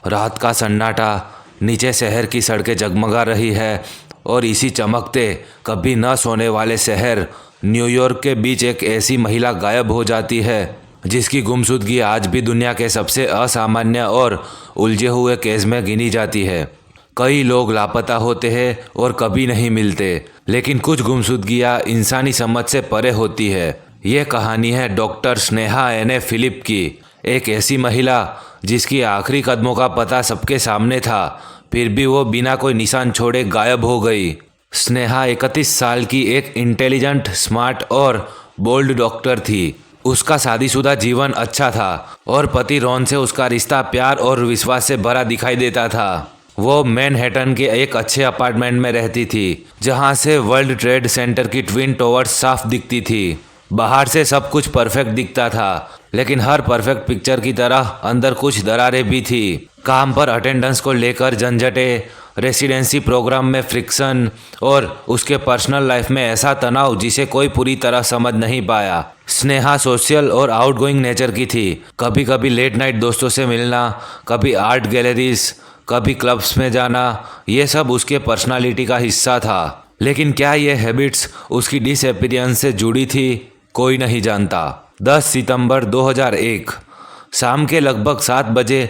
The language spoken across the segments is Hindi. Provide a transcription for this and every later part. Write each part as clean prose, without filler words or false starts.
रात का सन्नाटा, नीचे शहर की सड़कें जगमगा रही है और इसी चमकते कभी न सोने वाले शहर न्यूयॉर्क के बीच एक ऐसी महिला गायब हो जाती है जिसकी गुमशुदगी आज भी दुनिया के सबसे असामान्य और उलझे हुए केस में गिनी जाती है। कई लोग लापता होते हैं और कभी नहीं मिलते, लेकिन कुछ गुमशुदगियां इंसानी समझ से परे होती है। ये कहानी है डॉक्टर स्नेहा एन फिलिप की, एक ऐसी महिला जिसकी आखिरी कदमों का पता सबके सामने था, फिर भी वो बिना कोई निशान छोड़े गायब हो गई। स्नेहा 31 साल की एक इंटेलिजेंट, स्मार्ट और बोल्ड डॉक्टर थी। उसका शादीशुदा जीवन अच्छा था और पति रॉन से उसका रिश्ता प्यार और विश्वास से भरा दिखाई देता था। वो मैनहट्टन के एक अच्छे अपार्टमेंट में रहती थी, जहां से वर्ल्ड ट्रेड सेंटर की ट्विन टॉवर्स साफ दिखती थी। बाहर से सब कुछ परफेक्ट दिखता था, लेकिन हर परफेक्ट पिक्चर की तरह अंदर कुछ दरारें भी थी। काम पर अटेंडेंस को लेकर झंझटें, रेसिडेंसी प्रोग्राम में फ्रिक्शन और उसके पर्सनल लाइफ में ऐसा तनाव जिसे कोई पूरी तरह समझ नहीं पाया। स्नेहा सोशल और आउटगोइंग नेचर की थी। कभी कभी लेट नाइट दोस्तों से मिलना, कभी आर्ट गैलरीज, कभी क्लब्स में जाना, ये सब उसके पर्सनालिटी का हिस्सा था। लेकिन क्या ये हैबिट्स उसकी डिसअपीयरेंस से जुड़ी थी, कोई नहीं जानता। 10 सितंबर 2001 शाम के लगभग 7 बजे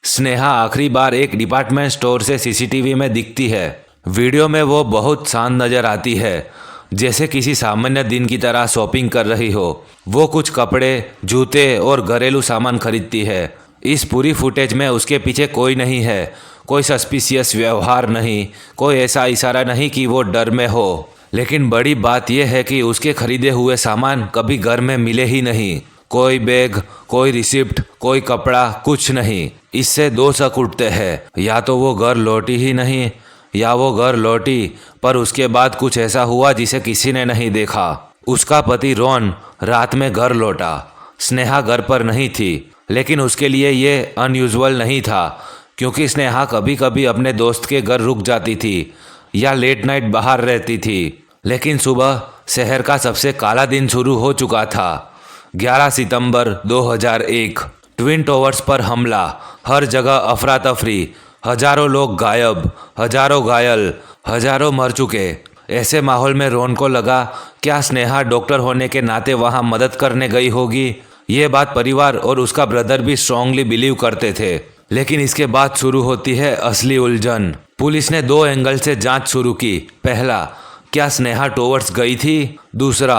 स्नेहा आखिरी बार एक डिपार्टमेंट स्टोर से सीसीटीवी में दिखती है। वीडियो में वो बहुत शांत नजर आती है, जैसे किसी सामान्य दिन की तरह शॉपिंग कर रही हो। वो कुछ कपड़े, जूते और घरेलू सामान खरीदती है। इस पूरी फुटेज में उसके पीछे कोई नहीं है, कोई सस्पिशियस व्यवहार नहीं, कोई ऐसा इशारा नहीं कि वो डर में हो। लेकिन बड़ी बात यह है कि उसके खरीदे हुए सामान कभी घर में मिले ही नहीं। कोई बैग, कोई रिसिप्ट, कोई कपड़ा, कुछ नहीं। इससे 2 शक उठते हैं, या तो वो घर लौटी ही नहीं, या वो घर लौटी पर उसके बाद कुछ ऐसा हुआ जिसे किसी ने नहीं देखा। उसका पति रॉन रात में घर लौटा। स्नेहा घर पर नहीं थी, लेकिन उसके लिए ये अनयूजुअल नहीं था, क्योंकि स्नेहा कभी कभी अपने दोस्त के घर रुक जाती थी या लेट नाइट बाहर रहती थी। लेकिन सुबह शहर का सबसे काला दिन शुरू हो चुका था। 11 सितंबर 2001 ट्विन टॉवर्स पर हमला, हर जगह अफरा तफरी, हजारों लोग गायब, हजारों घायल, हजारों मर चुके। ऐसे माहौल में रॉन को लगा, क्या स्नेहा डॉक्टर होने के नाते वहां मदद करने गई होगी? ये बात परिवार और उसका ब्रदर भी स्ट्रांगली बिलीव करते थे। लेकिन इसके बाद शुरू होती है असली उलझन। पुलिस ने 2 एंगल से जांच शुरू की। पहला, क्या स्नेहा टॉवर्स गई थी? दूसरा,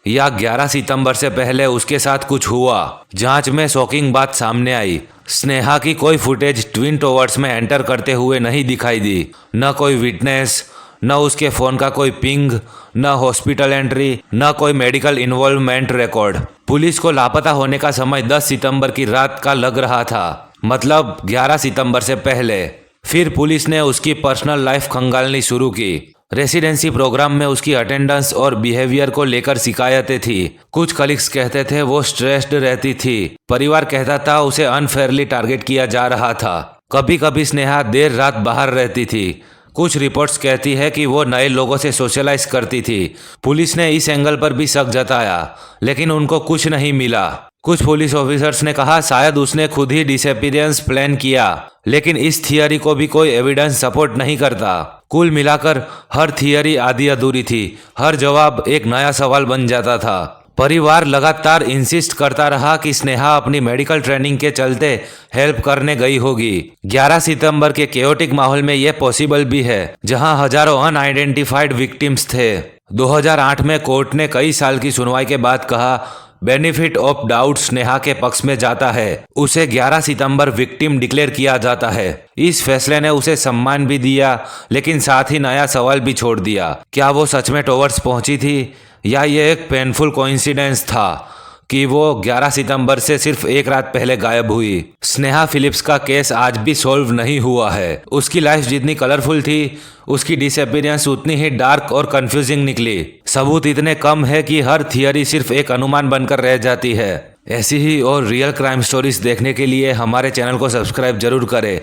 या 11 सितंबर से पहले उसके साथ कुछ हुआ? जांच में शॉकिंग बात सामने आई। स्नेहा की कोई फुटेज ट्विन टॉवर्स में एंटर करते हुए नहीं दिखाई दी। न कोई विटनेस, न उसके फ़ोन का कोई पिंग, न हॉस्पिटल एंट्री, न कोई मेडिकल इन्वॉल्वमेंट रिकॉर्ड। पुलिस को लापता होने का समय 10 सितंबर की रात का लग रहा था, मतलब 11 सितंबर से पहले। फिर पुलिस ने उसकी पर्सनल लाइफ खंगालनी शुरू की। रेसिडेंसी प्रोग्राम में उसकी अटेंडेंस और बिहेवियर को लेकर शिकायतें थी। कुछ कलीग्स कहते थे वो स्ट्रेस्ड रहती थी। परिवार कहता था उसे अनफेयरली टारगेट किया जा रहा था। कभी कभी स्नेहा देर रात बाहर रहती थी। कुछ रिपोर्ट्स कहती है कि वो नए लोगों से सोशलाइज करती थी। पुलिस ने इस एंगल पर भी शक जताया, लेकिन उनको कुछ नहीं मिला। कुछ पुलिस ऑफिसर्स ने कहा शायद उसने खुद ही डिसअपीयरेंस प्लान किया, लेकिन इस थियरी को भी कोई एविडेंस सपोर्ट नहीं करता। कुल मिलाकर हर थियरी आधी अधूरी थी, हर जवाब एक नया सवाल बन जाता था। परिवार लगातार इंसिस्ट करता रहा कि स्नेहा अपनी मेडिकल ट्रेनिंग के चलते हेल्प करने गई होगी। 11 सितंबर के केओटिक माहौल में यह पॉसिबल भी है, जहां हजारों अनआइडेंटिफाइड विक्टिम्स थे। 2008 में कोर्ट ने कई साल की सुनवाई के बाद कहा, बेनिफिट ऑफ डाउट स्नेहा के पक्ष में जाता है। उसे 11 सितंबर विक्टिम डिक्लेयर किया जाता है। इस फैसले ने उसे सम्मान भी दिया, लेकिन साथ ही नया सवाल भी छोड़ दिया। क्या वो सच में टॉवर्स पहुंची थी, या ये एक पेनफुल कोइंसिडेंस था कि वो 11 सितंबर से सिर्फ एक रात पहले गायब हुई? स्नेहा फिलिप्स का केस आज भी सॉल्व नहीं हुआ है। उसकी लाइफ जितनी कलरफुल थी, उसकी डिसअपीयरेंस उतनी ही डार्क और कंफ्यूजिंग निकली। सबूत इतने कम है कि हर थियरी सिर्फ एक अनुमान बनकर रह जाती है। ऐसी ही और रियल क्राइम स्टोरीज देखने के लिए हमारे चैनल को सब्सक्राइब जरूर करें।